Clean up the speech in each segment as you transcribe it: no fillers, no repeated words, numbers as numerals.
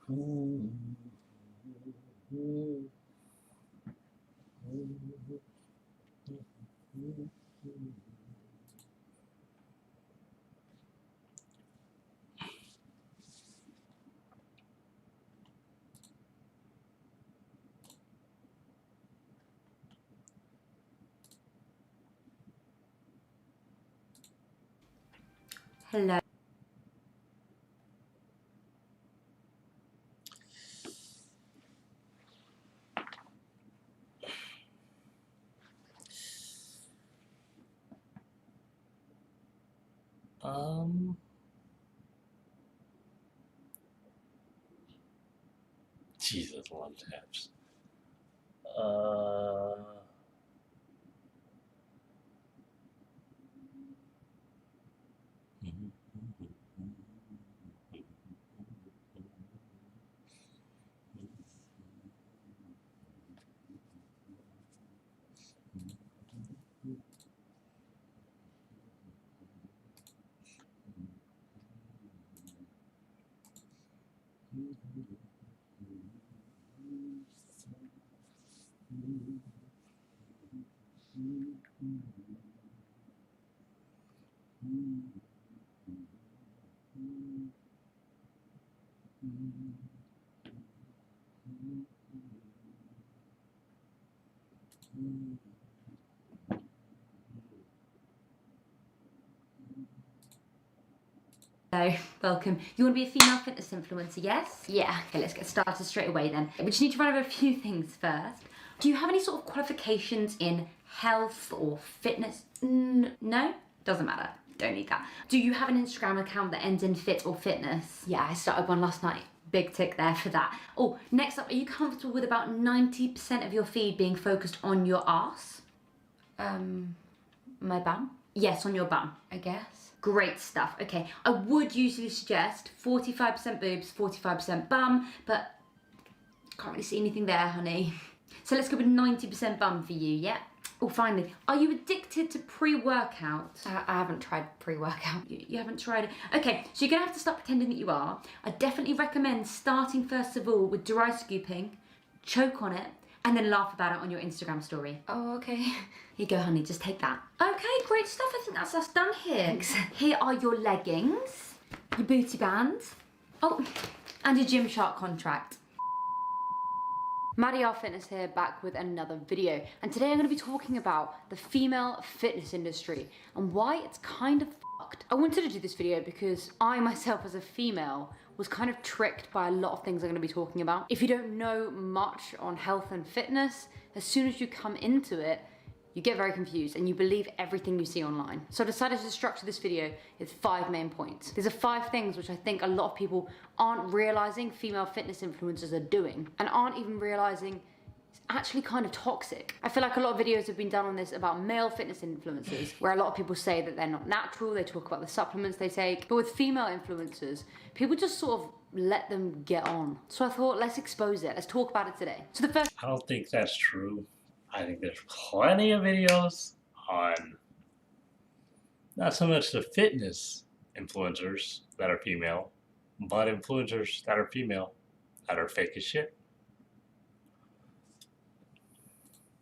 Hello. Jesus, a lot of tabs. Hello, welcome. You want to be a female fitness influencer, yes? Yeah, okay, let's get started straight away then. We just need to run over a few things first. Do you have any sort of qualifications in health or fitness? No? Doesn't matter. Don't need that. Do you have an Instagram account that ends in fit or fitness? Yeah, I started one last night. Big tick there for that. Oh, next up, are you comfortable with about 90% of your feed being focused on your arse? My bum? Yes, on your bum, I guess. Great stuff. Okay, I would usually suggest 45% boobs, 45% bum, but can't really see anything there, honey. So let's go with 90% bum for you, yeah? Oh, finally, are you addicted to pre-workout? I haven't tried pre-workout. You haven't tried it? Okay, so you're gonna have to start pretending that you are. I definitely recommend starting first of all with dry scooping, choke on it, and then laugh about it on your Instagram story. Oh, okay. Here you go, honey, just take that. Okay, great stuff. I think that's us done here. Thanks. Here are your leggings, your booty bands, oh, and your Gymshark contract. Maddie R Fitness here, back with another video. And today I'm going to be talking about the female fitness industry and why it's kind of fucked. I wanted to do this video because I myself as a female was kind of tricked by a lot of things I'm going to be talking about. If you don't know much on health and fitness, as soon as you come into it, you get very confused and you believe everything you see online. So I decided to structure this video with 5 main points. These are 5 things which I think a lot of people aren't realizing female fitness influencers are doing and aren't even realizing it's actually kind of toxic. I feel like a lot of videos have been done on this about male fitness influencers, where a lot of people say that they're not natural, they talk about the supplements they take, but with female influencers, people just sort of let them get on. So I thought, let's expose it, let's talk about it today. So the first— I don't think that's true. I think there's plenty of videos on not so much the fitness influencers that are female, but influencers that are female that are fake as shit.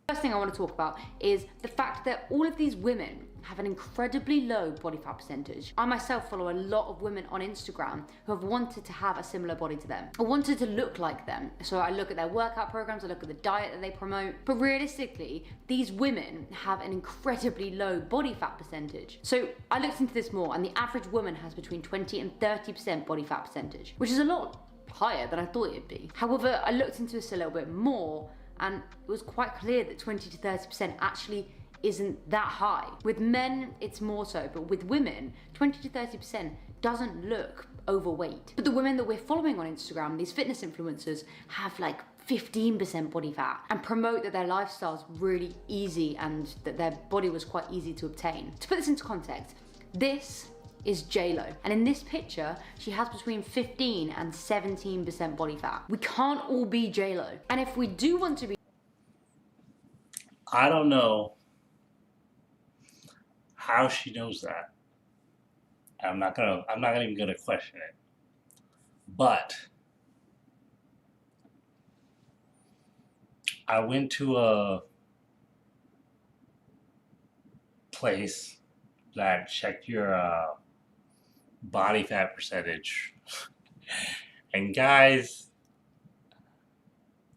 First thing I want to talk about is the fact that all of these women have an incredibly low body fat percentage. I myself follow a lot of women on Instagram who have wanted to have a similar body to them. I wanted to look like them. So I look at their workout programs, I look at the diet that they promote. But realistically, these women have an incredibly low body fat percentage. So I looked into this more, and the average woman has between 20 and 30% body fat percentage, which is a lot higher than I thought it'd be. However, I looked into this a little bit more, and it was quite clear that 20 to 30% actually isn't that high. With men, it's more so, but with women, 20 to 30% doesn't look overweight. But the women that we're following on Instagram, these fitness influencers, have like 15% body fat and promote that their lifestyle's really easy and that their body was quite easy to obtain. To put this into context, this is J-Lo. And in this picture, she has between 15 and 17% body fat. We can't all be J-Lo. And if we do want to be— I don't know how she knows that. I'm not even gonna question it. But I went to a place that checked your body fat percentage. And guys,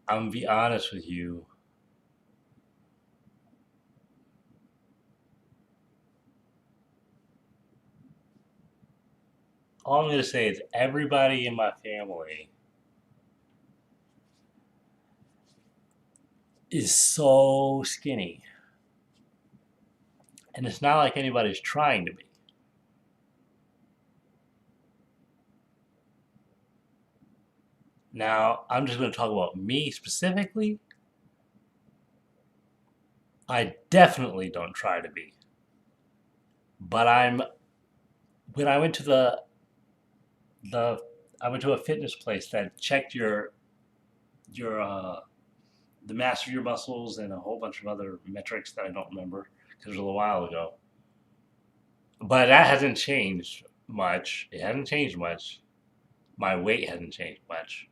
I'm gonna be honest with you. All I'm gonna say is everybody in my family is so skinny. And it's not like anybody's trying to be. Now, I'm just going to talk about me specifically. I definitely don't try to be. But when I went to I went to a fitness place that checked your the mass of your muscles and a whole bunch of other metrics that I don't remember because it was a little while ago. But that hasn't changed much. It hasn't changed much. My weight hasn't changed much.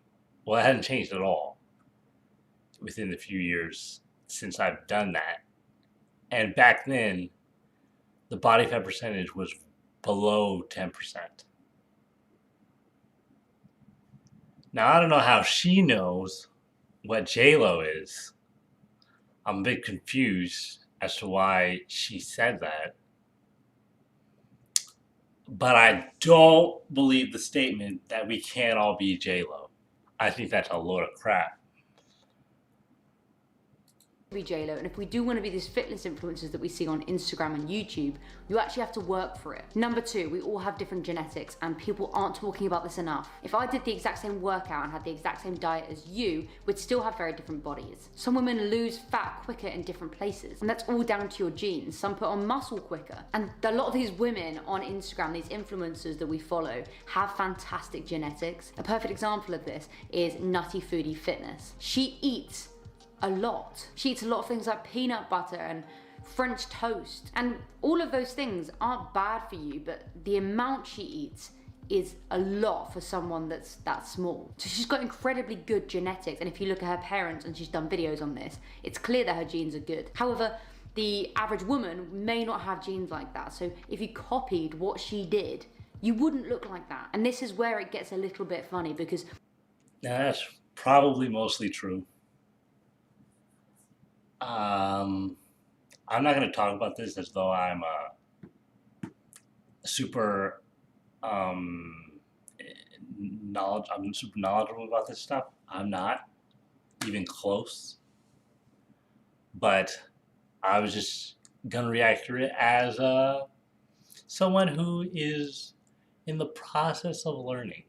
Well, it hasn't changed at all within the few years since I've done that. And back then, the body fat percentage was below 10%. Now, I don't know how she knows what J-Lo is. I'm a bit confused as to why she said that. But I don't believe the statement that we can't all be J-Lo. I think that's a load of crap. Be J-Lo, and if we do want to be these fitness influencers that we see on Instagram and YouTube, you actually have to work for it. Number two, we all have different genetics and people aren't talking about this enough. If I did the exact same workout and had the exact same diet as you, we'd still have very different bodies. Some women lose fat quicker in different places, and that's all down to your genes. Some put on muscle quicker. And a lot of these women on Instagram, these influencers that we follow, have fantastic genetics. A perfect example of this is Nutty Foodie Fitness. She eats a lot. She eats a lot of things like peanut butter and French toast. And all of those things aren't bad for you, but the amount she eats is a lot for someone that's that small. So she's got incredibly good genetics. And if you look at her parents, and she's done videos on this, it's clear that her genes are good. However, the average woman may not have genes like that. So if you copied what she did, you wouldn't look like that. And this is where it gets a little bit funny because... That's probably mostly true. I'm not going to talk about this as though I'm super I'm super knowledgeable about this stuff. I'm not even close. But I was just going to react to it as someone who is in the process of learning.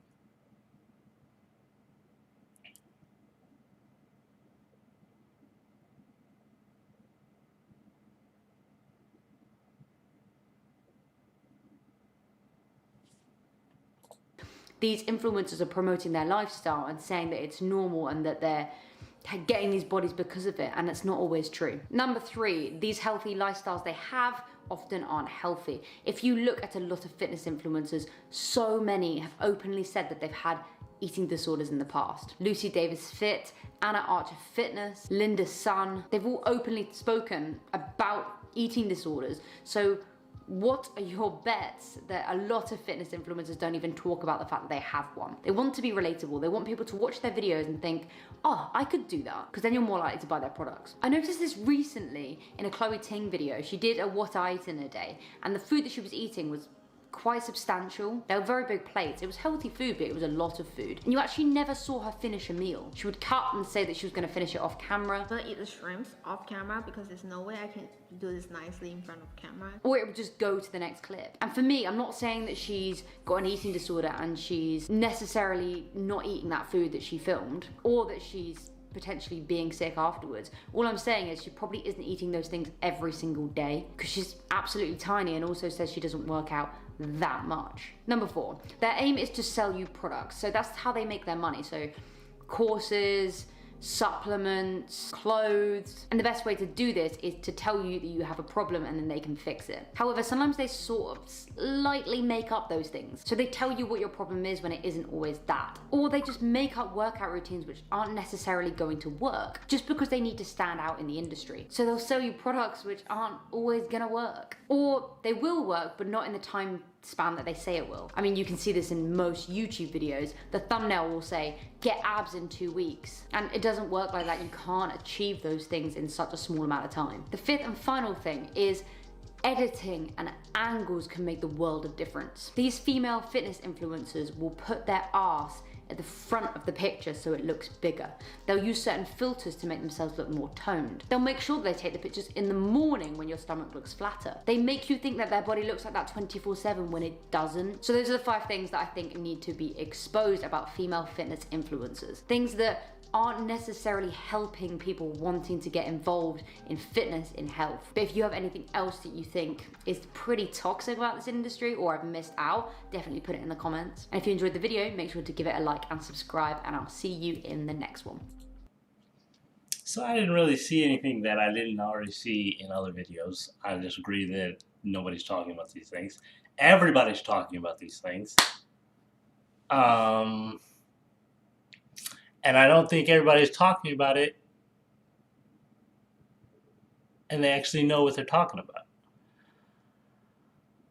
These influencers are promoting their lifestyle and saying that it's normal and that they're getting these bodies because of it, and it's not always true. Number three, these healthy lifestyles they have often aren't healthy. If you look at a lot of fitness influencers, so many have openly said that they've had eating disorders in the past. Lucy Davis Fit, Anna Archer Fitness, Linda Sun, they've all openly spoken about eating disorders. So what are your bets that a lot of fitness influencers don't even talk about the fact that they have one? They want to be relatable. They want people to watch their videos and think, oh, I could do that, because then you're more likely to buy their products. I noticed this recently in a Chloe Ting video. She did a what I eat in a day, and the food that she was eating was quite substantial. They were very big plates. It was healthy food, but it was a lot of food. And you actually never saw her finish a meal. She would cut and say that she was going to finish it off camera. I'm gonna eat the shrimps off camera because there's no way I can do this nicely in front of camera. Or it would just go to the next clip. And for me, I'm not saying that she's got an eating disorder and she's necessarily not eating that food that she filmed, or that she's potentially being sick afterwards. All I'm saying is she probably isn't eating those things every single day, because she's absolutely tiny and also says she doesn't work out that much. Number four, their aim is to sell you products. So that's how they make their money. So courses, supplements, clothes. And the best way to do this is to tell you that you have a problem and then they can fix it. However, sometimes they sort of slightly make up those things. So they tell you what your problem is when it isn't always that. Or they just make up workout routines which aren't necessarily going to work just because they need to stand out in the industry. So they'll sell you products which aren't always gonna work. Or they will work, but not in the time span that they say it will. I mean, you can see this in most YouTube videos. The thumbnail will say, get abs in 2 weeks. And it doesn't work like that. You can't achieve those things in such a small amount of time. The fifth and final thing is editing and angles can make the world of difference. These female fitness influencers will put their ass at the front of the picture so it looks bigger. They'll use certain filters to make themselves look more toned. They'll make sure that they take the pictures in the morning when your stomach looks flatter. They make you think that their body looks like that 24/7 when it doesn't. So those are the 5 things that I think need to be exposed about female fitness influencers. Things that aren't necessarily helping people wanting to get involved in fitness, in health. But if you have anything else that you think is pretty toxic about this industry or I've missed out, definitely put it in the comments. And if you enjoyed the video, make sure to give it a like and subscribe, and I'll see you in the next one. So I didn't really see anything that I didn't already see in other videos. I just agree that nobody's talking about these things. Everybody's talking about these things. And I don't think everybody's talking about it and they actually know what they're talking about.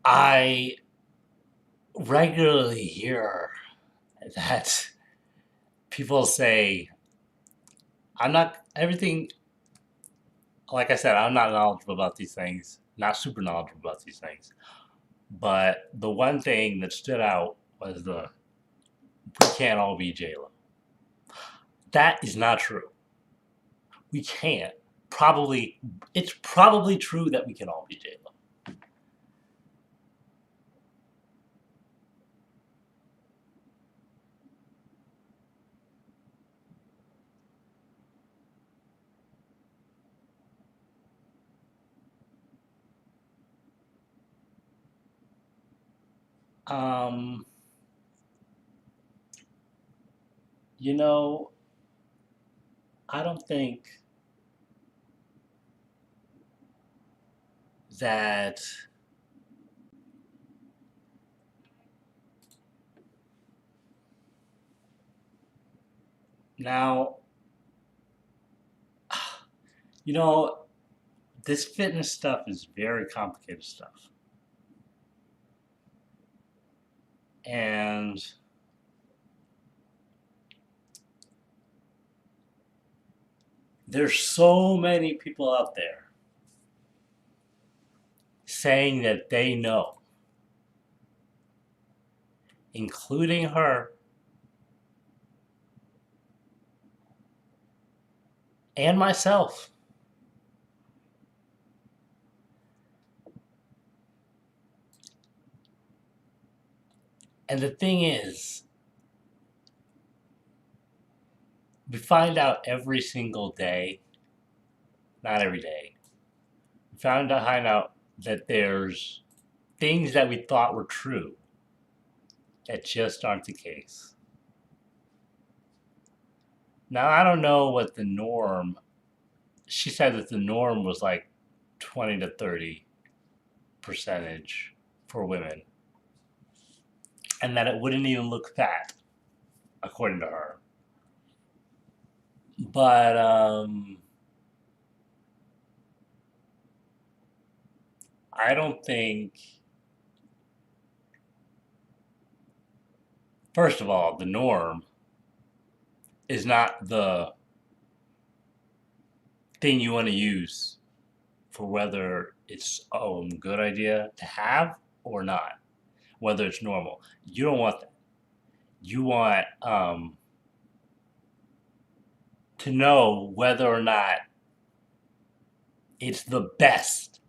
I regularly hear that people say, like I said, I'm not knowledgeable about these things, not super knowledgeable about these things. But the one thing that stood out was we can't all be J-Lo. That is not true. We can't. It's probably true that we can all be J-Lo. You know, I don't think that now, you know, this fitness stuff is very complicated stuff. And there's so many people out there saying that they know, including her and myself. And the thing is, we find out every single day, not every day, we find out that there's things that we thought were true that just aren't the case. Now, I don't know what the norm, she said that the norm was like 20 to 30% for women, and that it wouldn't even look fat, according to her. But I don't think, first of all, the norm is not the thing you want to use for whether it's a good idea to have or not, whether it's normal. You don't want that. You want to know whether or not it's the best.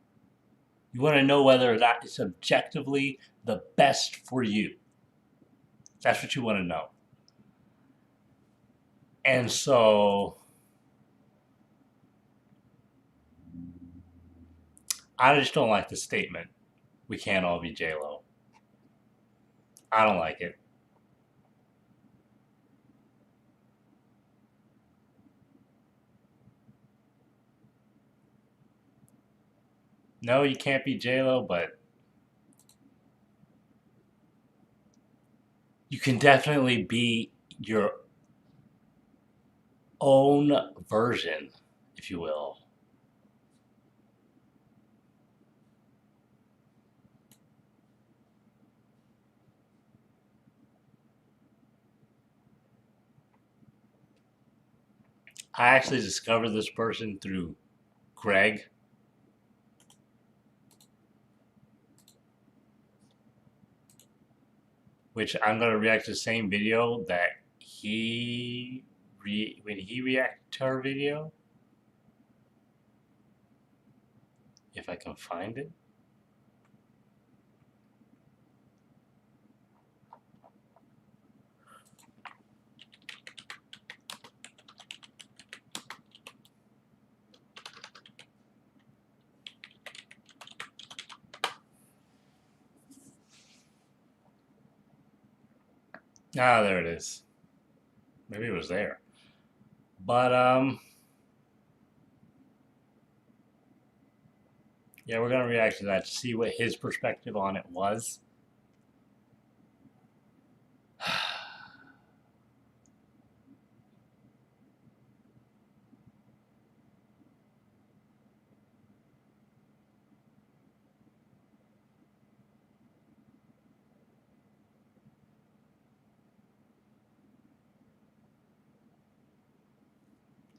You want to know whether or not it's objectively the best for you. That's what you want to know. And so I just don't like the statement, we can't all be J-Lo. I don't like it. No, you can't be J-Lo, but you can definitely be your own version, if you will. I actually discovered this person through Greg. Which I'm going to react to the same video that when he reacted to our video. If I can find it. Ah, there it is. Maybe it was there. But, yeah, we're going to react to that to see what his perspective on it was.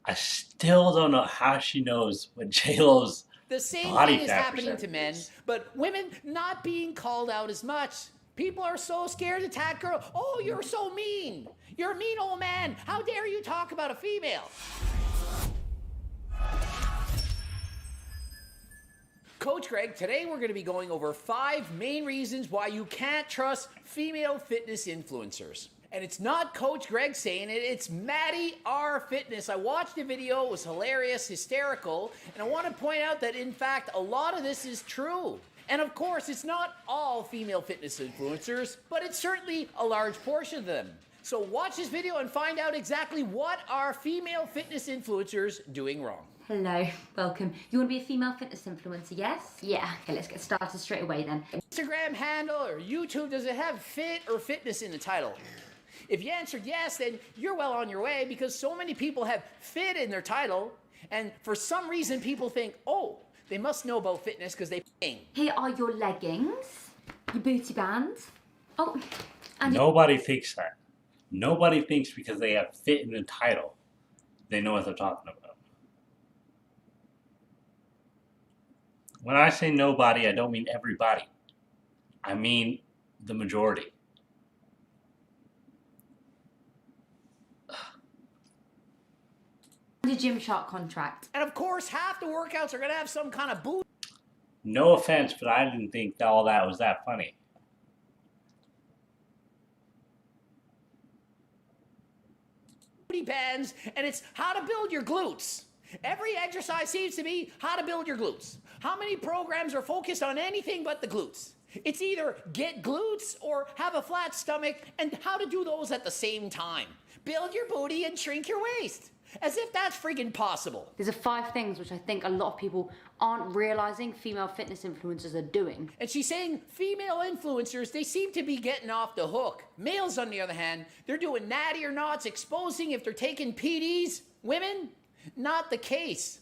I still don't know how she knows what J-Lo's The same body thing is fat happening to percentage men, is. but women not being called out as much. People are so scared to attack girls. Oh, you're so mean. You're a mean old man. How dare you talk about a female? Coach Greg, today we're going to be going over 5 main reasons why you can't trust female fitness influencers. And it's not Coach Greg saying it, it's Maddie R Fitness. I watched the video, it was hilarious, hysterical, and I want to point out that in fact a lot of this is true. And of course, it's not all female fitness influencers, but it's certainly a large portion of them. So watch this video and find out exactly what are female fitness influencers doing wrong. Hello, welcome. You want to be a female fitness influencer, yes? Yeah, okay, let's get started straight away then. Instagram handle or YouTube, does it have fit or fitness in the title? If you answered yes, then you're well on your way because so many people have fit in their title, and for some reason people think, oh, they must know about fitness because they ping. Here are your leggings, your booty bands. Oh, and Nobody thinks that. Nobody thinks because they have fit in the title, they know what they're talking about. When I say nobody, I don't mean everybody. I mean the majority. a Gymshark contract. And of course, half the workouts are going to have some kind of booty No offense, but I didn't think that all that was that funny. bands, and it's how to build your glutes. Every exercise seems to be how to build your glutes. How many programs are focused on anything but the glutes? It's either get glutes or have a flat stomach, and how to do those at the same time. Build your booty and shrink your waist. As if that's freaking possible. These are 5 things which I think a lot of people aren't realizing female fitness influencers are doing. And she's saying female influencers, they seem to be getting off the hook. Males, on the other hand, they're doing natty or nots, exposing if they're taking PDs. Women, not the case.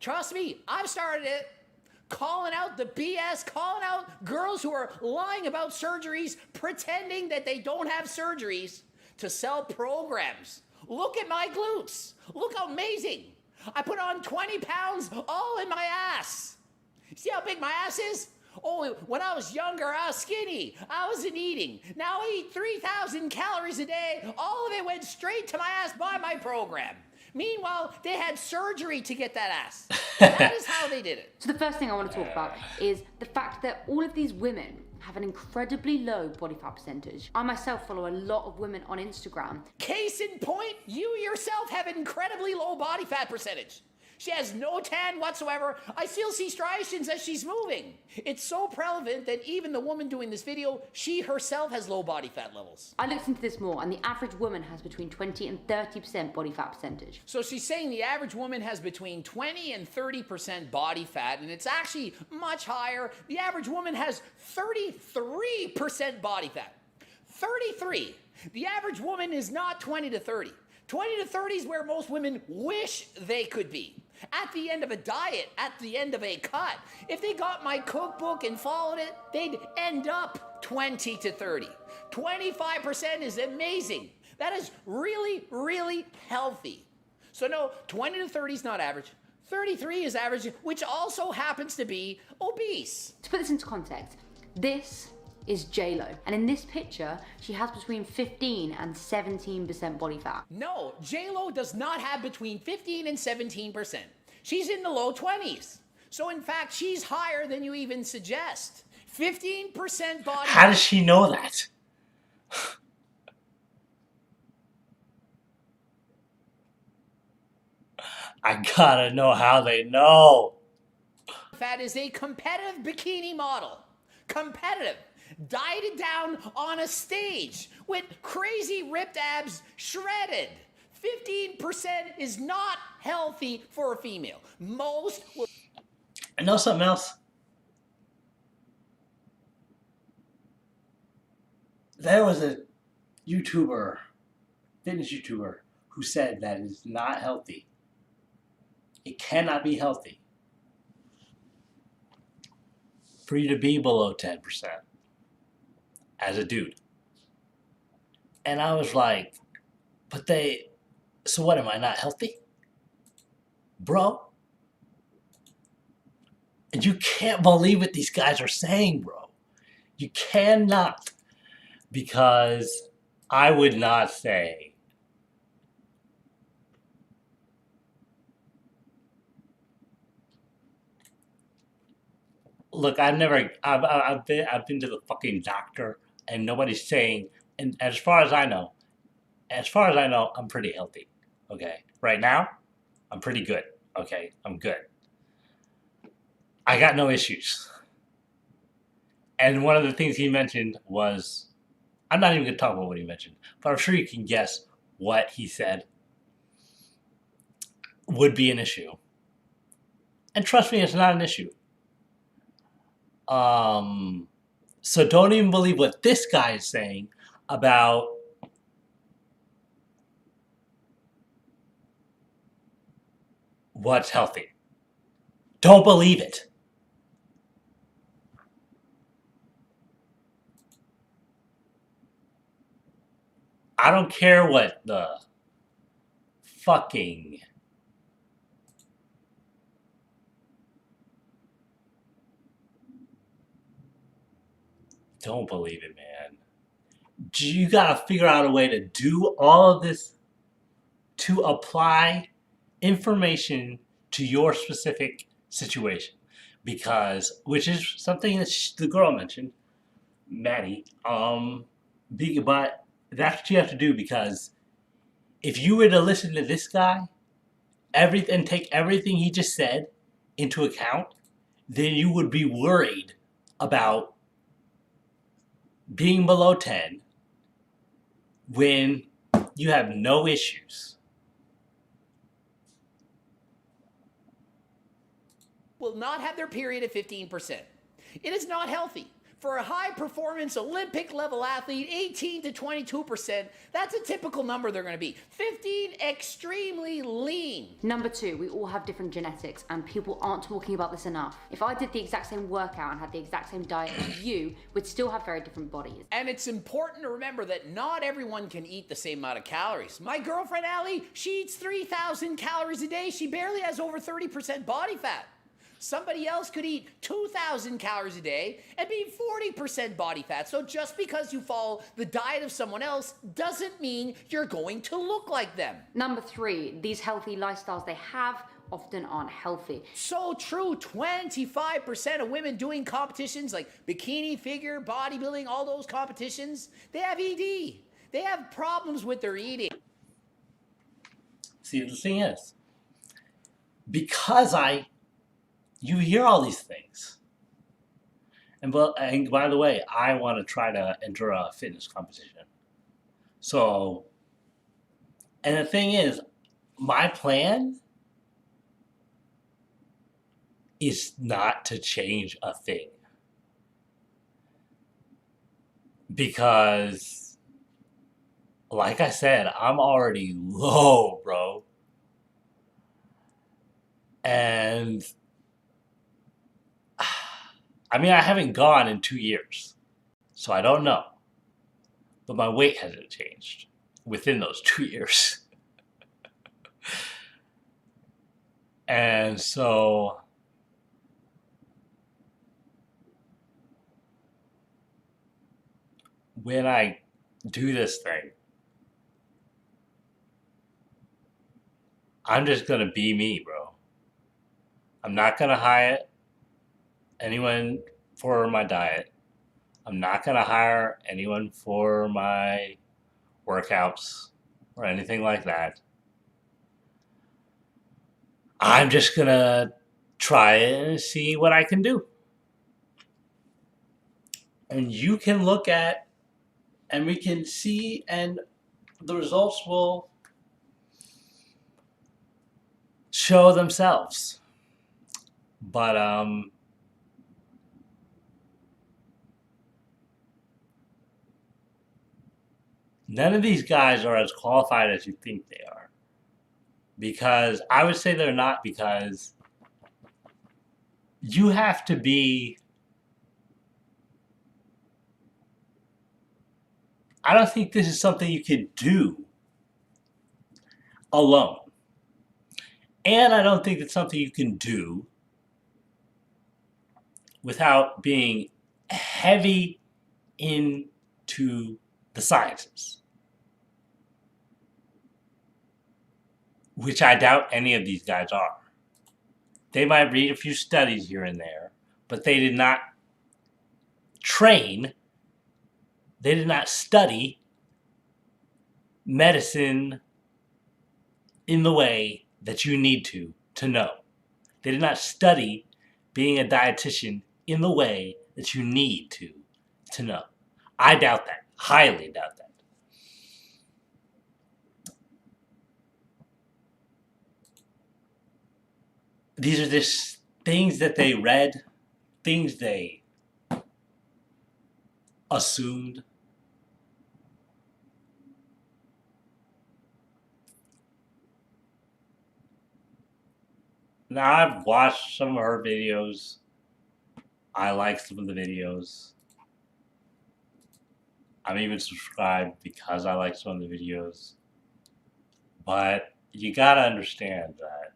Trust me, I've started it. Calling out the BS, calling out girls who are lying about surgeries, pretending that they don't have surgeries to sell programs. Look at my glutes. Look how amazing. I put on 20 pounds all in my ass. See how big my ass is? Oh, when I was younger, I was skinny. I wasn't eating. Now I eat 3,000 calories a day. All of it went straight to my ass by my program. Meanwhile, they had surgery to get that ass. That is how they did it. So the first thing I want to talk about is the fact that all of these women have an incredibly low body fat percentage. I myself follow a lot of women on Instagram. Case in point, you yourself have an incredibly low body fat percentage. She has no tan whatsoever. I still see striations as she's moving. It's so prevalent that even the woman doing this video, she herself has low body fat levels. I looked into this more, and the average woman has between 20 and 30% body fat percentage. So she's saying the average woman has between 20 and 30% body fat, and it's actually much higher. The average woman has 33% body fat. 33. The average woman is not 20 to 30. 20 to 30 is where most women wish they could be. At the end of a diet, at the end of a cut. If they got my cookbook and followed it, they'd end up 20 to 30. 25% is amazing. That is really, really healthy. So no, 20 to 30 is not average. 33 is average, which also happens to be obese. To put this into context, this is J-Lo. And in this picture, she has between 15 and 17% body fat. No, J-Lo does not have between 15 and 17%. She's in the low 20s. So in fact, she's higher than you even suggest. 15% body How does she know that? I gotta know how they know. fat is a competitive bikini model. Competitive. Dieted down on a stage with crazy ripped abs shredded. 15% is not healthy for a female. Most will. I know something else. There was a YouTuber, fitness YouTuber, who said that it's not healthy. It cannot be healthy for you to be below 10% as a dude. And I was like, so what, am I not healthy? Bro? And you can't believe what these guys are saying, bro. You cannot. Because I would not say look, I've been to the fucking doctor and nobody's saying, and as far as I know, I'm pretty healthy. Okay. Right now, I'm pretty good. Okay. I'm good. I got no issues. And one of the things he mentioned was, I'm not even going to talk about what he mentioned, but I'm sure you can guess what he said would be an issue. And trust me, it's not an issue. So don't even believe what this guy is saying about what's healthy. Don't believe it. I don't care what the fucking don't believe it, man. You gotta figure out a way to do all of this to apply information to your specific situation, because which is something that the girl mentioned, Maddie. But that's what you have to do, because if you were to listen to this guy, and take everything he just said into account, then you would be worried about being below 10 when you have no issues. Will not have their period at 15%. It is not healthy. For a high-performance Olympic-level athlete, 18 to 22%, that's a typical number they're going to be. 15, extremely lean. Number 2, we all have different genetics, and people aren't talking about this enough. If I did the exact same workout and had the exact same diet as you, we'd still have very different bodies. And it's important to remember that not everyone can eat the same amount of calories. My girlfriend, Allie, she eats 3,000 calories a day. She barely has over 30% body fat. Somebody else could eat 2,000 calories a day and be 40% body fat. So just because you follow the diet of someone else doesn't mean you're going to look like them. Number 3, these healthy lifestyles they have often aren't healthy. So true. 25% of women doing competitions like bikini, figure, bodybuilding, all those competitions, they have ED. They have problems with their eating. See, the thing is, because you hear all these things. And by the way, I want to try to enter a fitness competition. So, and the thing is, my plan is not to change a thing. Because, like I said, I'm already low, bro. And, I mean, I haven't gone in 2 years. So I don't know. But my weight hasn't changed within those 2 years. And so when I do this thing, I'm just going to be me, bro. I'm not going to hire anyone for my diet. I'm not going to hire anyone for my workouts or anything like that. I'm just going to try it and see what I can do. And you can look at, and we can see, and the results will show themselves. But, none of these guys are as qualified as you think they are. Because I would say they're not, because you have to be, I don't think this is something you can do alone. And I don't think it's something you can do without being heavy into the sciences. Which I doubt any of these guys are. They might read a few studies here and there, but they did not train, they did not study medicine in the way that you need to know. They did not study being a dietitian in the way that you need to know. I doubt that. Highly doubt that. These are just things that they read, things they assumed. Now, I've watched some of her videos. I like some of the videos. I'm even subscribed because I like some of the videos. But you gotta understand that.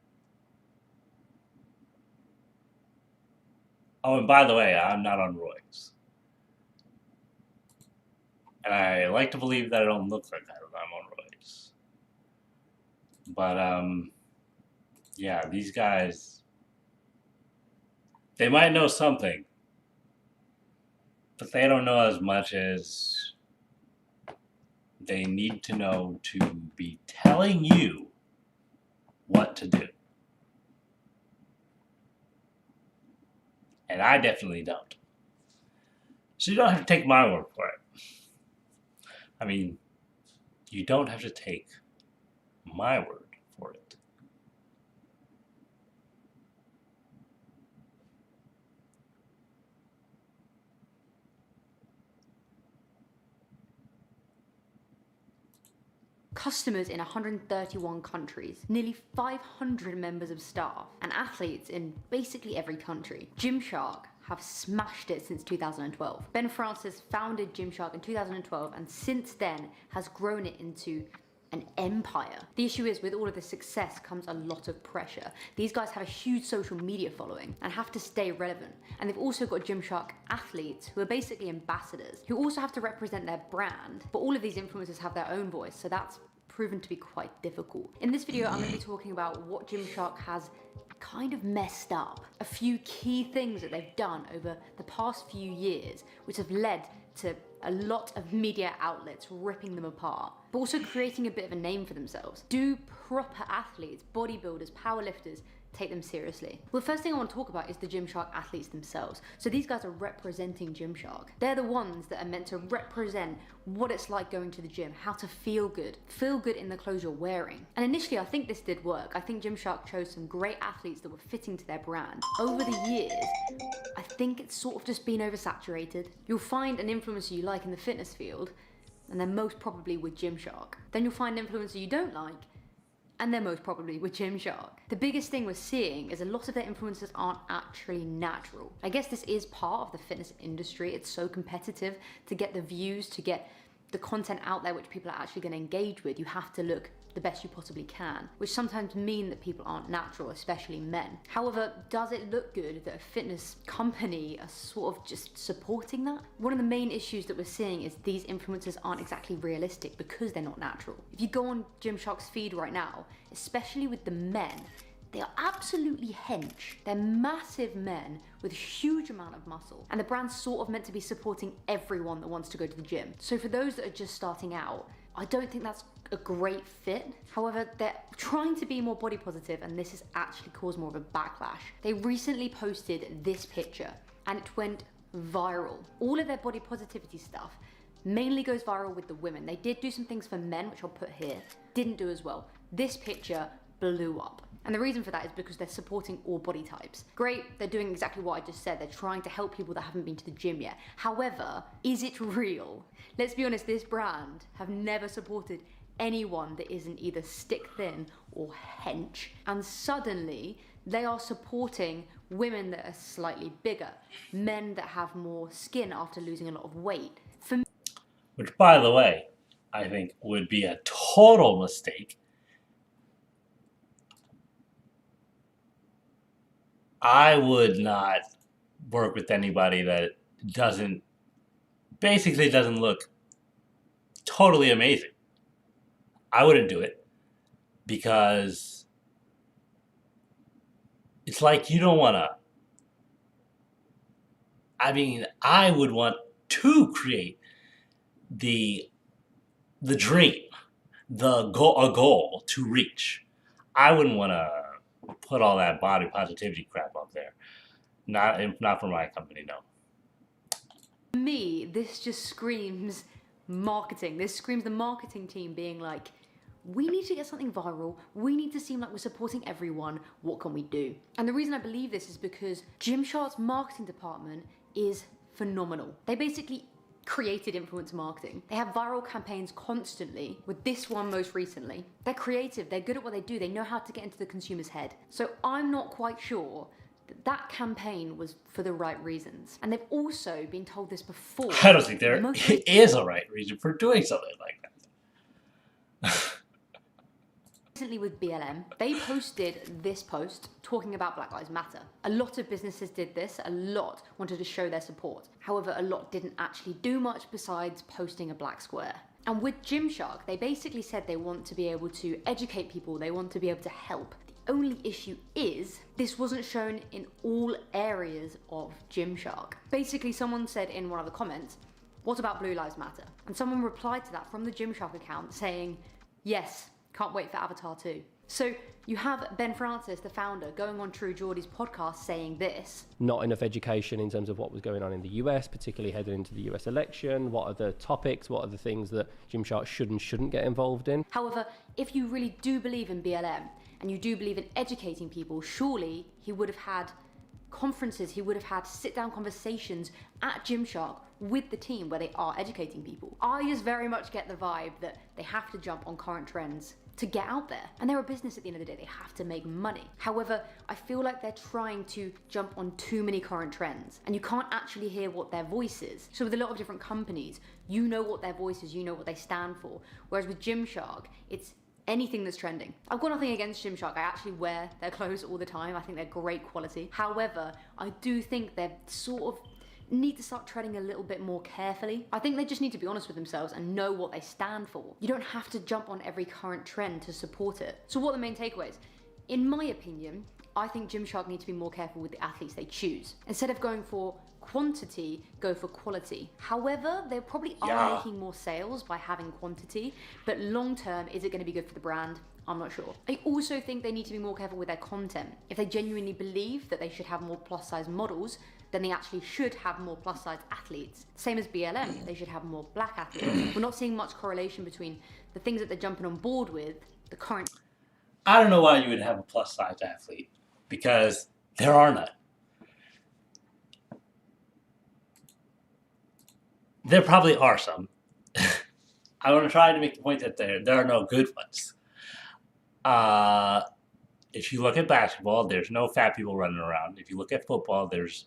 Oh, and by the way, I'm not on roids. And I like to believe that I don't look like that when I'm on roids. But, yeah, these guys, they might know something, but they don't know as much as they need to know to be telling you what to do. And I definitely don't. So you don't have to take my word for it. I mean, you don't have to take my word for it. Customers in 131 countries, nearly 500 members of staff, and athletes in basically every country. Gymshark have smashed it since 2012. Ben Francis founded Gymshark in 2012 and since then has grown it into an empire. The issue is, with all of this success comes a lot of pressure. These guys have a huge social media following and have to stay relevant. And they've also got Gymshark Athletes, who are basically ambassadors, who also have to represent their brand. But all of these influencers have their own voice, so that's proven to be quite difficult. In this video, I'm going to be talking about what Gymshark has kind of messed up. A few key things that they've done over the past few years, which have led to a lot of media outlets ripping them apart, but also creating a bit of a name for themselves. Do proper athletes, bodybuilders, powerlifters take them seriously. Well, the first thing I want to talk about is the Gymshark athletes themselves. So these guys are representing Gymshark. They're the ones that are meant to represent what it's like going to the gym, how to feel good in the clothes you're wearing. And initially, I think this did work. I think Gymshark chose some great athletes that were fitting to their brand. Over the years, I think it's sort of just been oversaturated. You'll find an influencer you like in the fitness field, and they're most probably with Gymshark. Then you'll find an influencer you don't like, and they're most probably with Gymshark. The biggest thing we're seeing is a lot of their influencers aren't actually natural. I guess this is part of the fitness industry. It's so competitive to get the views, to get the content out there which people are actually going to engage with. You have to look the best you possibly can, which sometimes mean that people aren't natural, especially men. However, does it look good that a fitness company are sort of just supporting that? One of the main issues that we're seeing is these influencers aren't exactly realistic because they're not natural. If you go on Gymshark's feed right now, especially with the men, they are absolutely hench. They're massive men with a huge amount of muscle. And the brand's sort of meant to be supporting everyone that wants to go to the gym. So for those that are just starting out, I don't think that's a great fit. However, they're trying to be more body positive, and this has actually caused more of a backlash. They recently posted this picture and it went viral. All of their body positivity stuff mainly goes viral with the women. They did do some things for men, which I'll put here, didn't do as well. This picture blew up. And the reason for that is because they're supporting all body types. Great, they're doing exactly what I just said. They're trying to help people that haven't been to the gym yet. However, is it real? Let's be honest, this brand have never supported anyone that isn't either stick thin or hench. And suddenly, they are supporting women that are slightly bigger, men that have more skin after losing a lot of weight. For me, Which, by the way, I think would be a total mistake. I would not work with anybody that basically doesn't look totally amazing. I wouldn't do it because it's like you don't want to. I mean, I would want to create the dream, a goal to reach. I wouldn't want to put all that body positivity crap up there. Not for my company, no. for me, this just screams marketing. This screams the marketing team being like, we need to get something viral. We need to seem like we're supporting everyone. What can we do? And the reason I believe this is because Gymshark's marketing department is phenomenal. They basically created influencer marketing. They have viral campaigns constantly, with this one most recently. They're creative, they're good at what they do, they know how to get into the consumer's head. So I'm not quite sure that that campaign was for the right reasons. And they've also been told this before. I don't think there is a right reason for doing something like that. Recently with BLM, they posted this post talking about Black Lives Matter. A lot of businesses did this, a lot wanted to show their support. However, a lot didn't actually do much besides posting a black square. And with Gymshark, they basically said they want to be able to educate people, they want to be able to help. The only issue is, this wasn't shown in all areas of Gymshark. Basically, someone said in one of the comments, what about Blue Lives Matter? And someone replied to that from the Gymshark account saying, yes, can't wait for Avatar 2. So you have Ben Francis, the founder, going on True Geordie's podcast saying this. Not enough education in terms of what was going on in the US, particularly heading into the US election. What are the topics? What are the things that Gymshark should and shouldn't get involved in? However, if you really do believe in BLM and you do believe in educating people, surely he would have had conferences, he would have had sit-down conversations at Gymshark with the team where they are educating people. I just very much get the vibe that they have to jump on current trends to get out there. And they're a business at the end of the day, they have to make money. However, I feel like they're trying to jump on too many current trends and you can't actually hear what their voice is. So with a lot of different companies, you know what their voice is, you know what they stand for. Whereas with Gymshark, it's anything that's trending. I've got nothing against Gymshark. I actually wear their clothes all the time. I think they're great quality. However, I do think they're sort of need to start treading a little bit more carefully. I think they just need to be honest with themselves and know what they stand for. You don't have to jump on every current trend to support it. So what are the main takeaways? In my opinion, I think Gymshark need to be more careful with the athletes they choose. Instead of going for quantity, go for quality. However, they probably are making more sales by having quantity, but long term, is it going to be good for the brand? I'm not sure. I also think they need to be more careful with their content. If they genuinely believe that they should have more plus size models, then they actually should have more plus size athletes. Same as BLM, they should have more black athletes. We're not seeing much correlation between the things that they're jumping on board with, the current. I don't know why you would have a plus size athlete, because there are none. There probably are some. I want to try to make the point that there are no good ones. If you look at basketball, there's no fat people running around. If you look at football, there's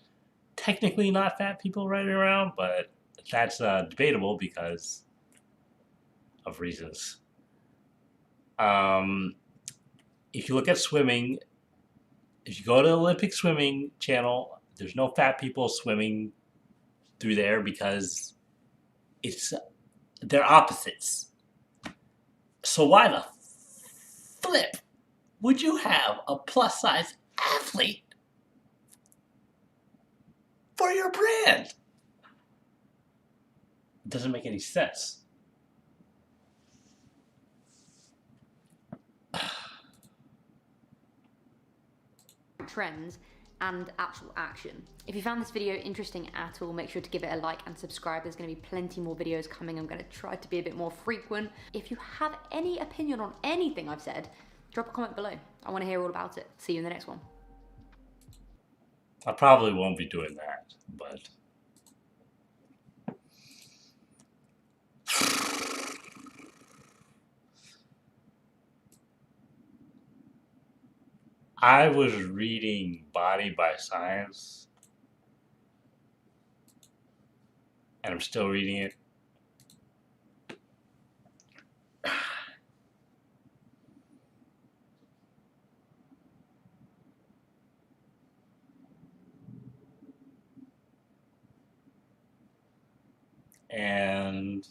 technically not fat people running around, but that's debatable because of reasons. If you look at swimming, if you go to the Olympic swimming channel, there's no fat people swimming through there because they're opposites. So why the flip would you have a plus size athlete for your brand? It doesn't make any sense. Trends and actual action. If you found this video interesting at all, make sure to give it a like and subscribe. There's going to be plenty more videos coming. I'm going to try to be a bit more frequent. If you have any opinion on anything I've said, drop a comment below. I want to hear all about it. See you in the next one. I probably won't be doing that, but I was reading Body by Science, and I'm still reading it. And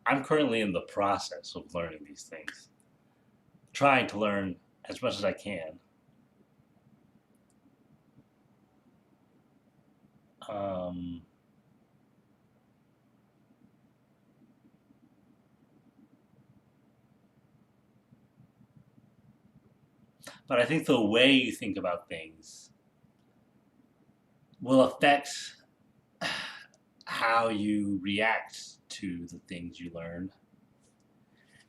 I'm currently in the process of learning these things. Trying to learn as much as I can. But I think the way you think about things will affect how you react to the things you learn.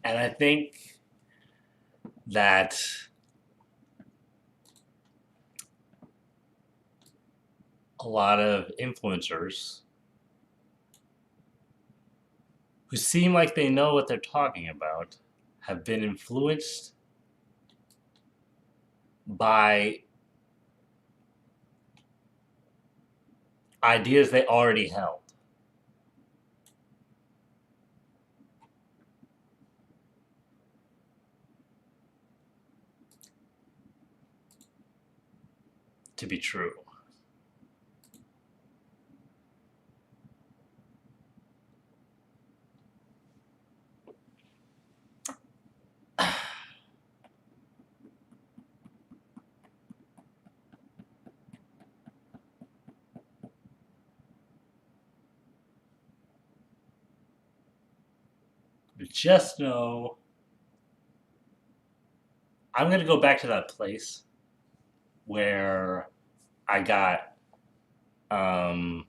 And I think that a lot of influencers who seem like they know what they're talking about have been influenced by ideas they already held. To be true. But just know I'm going to go back to that place where I got I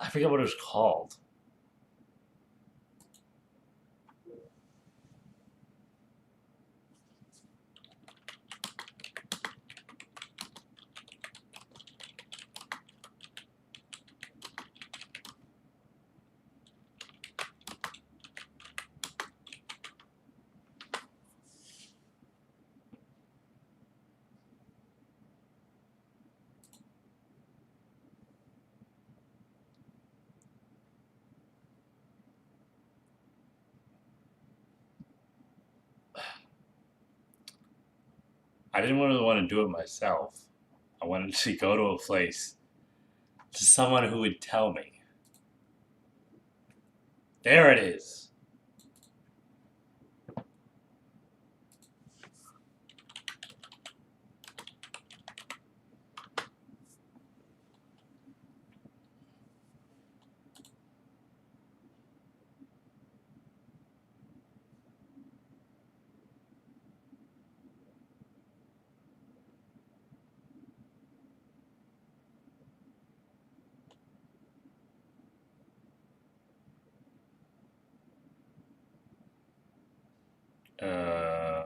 forget what it was called. I didn't really want to do it myself. I wanted to go to a place to someone who would tell me. There it is. Uh,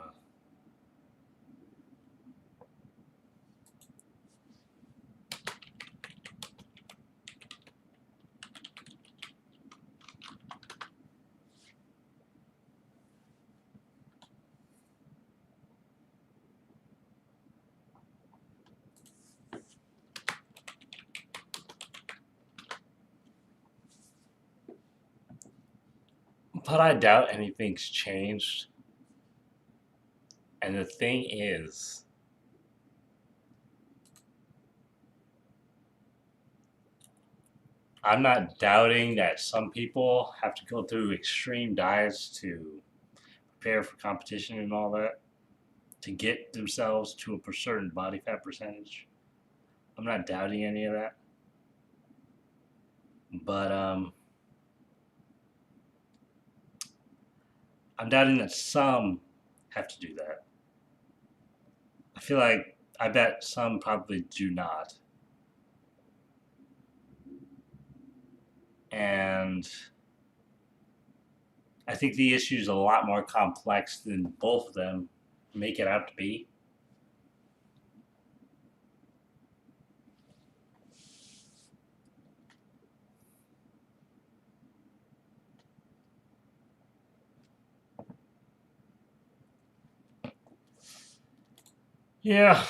but I doubt anything's changed. And the thing is, I'm not doubting that some people have to go through extreme diets to prepare for competition and all that to get themselves to a certain body fat percentage. I'm not doubting any of that. But I'm doubting that some have to do that. I feel like I bet some probably do not. And I think the issue is a lot more complex than both of them make it out to be. Yeah.